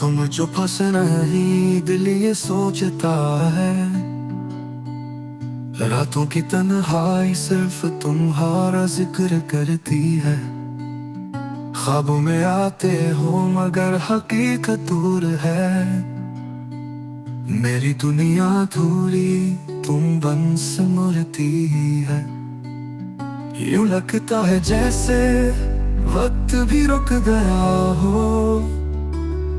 तुम जो फंस नहीं दिल ये सोचता है, रातों की तन्हाई सिर्फ तुम्हारा जिक्र करती है। ख्वाबों में आते हो मगर हकीकत दूर है। मेरी दुनिया अधूरी तुम बन सिमरती है। यूं लगता है जैसे वक्त भी रुक गया हो,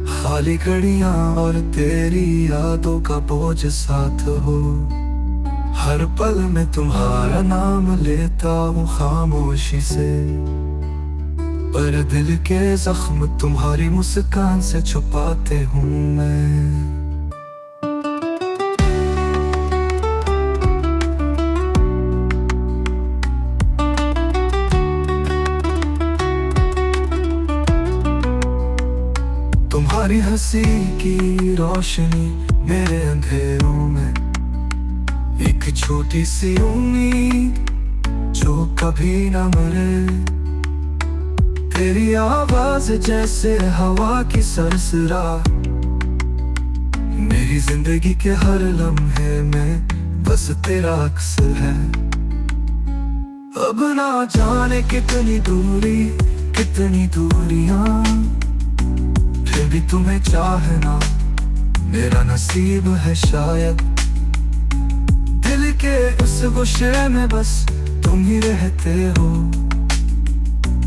खाली घड़ियां और तेरी यादों का बोझ साथ हो। हर पल में तुम्हारा नाम लेता हूँ खामोशी से, पर दिल के जख्म तुम्हारी मुस्कान से छुपाते हूँ मैं। तुम्हारी हंसी की रोशनी मेरे अंधेरों में, एक छोटी सी उम्मीद जो कभी न मरे। तेरी आवाज जैसे हवा की सरसरा, मेरी जिंदगी के हर लम्हे में बस तेरा अक्स है। अब ना जाने कितनी दूरी कितनी दूरियां, फिर भी तुम्हें चाहना मेरा नसीब है शायद। दिल के उस गुस्से में बस तुम ही रहते हो,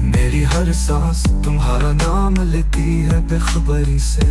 मेरी हर सांस तुम्हारा नाम लेती है बेखबरी से।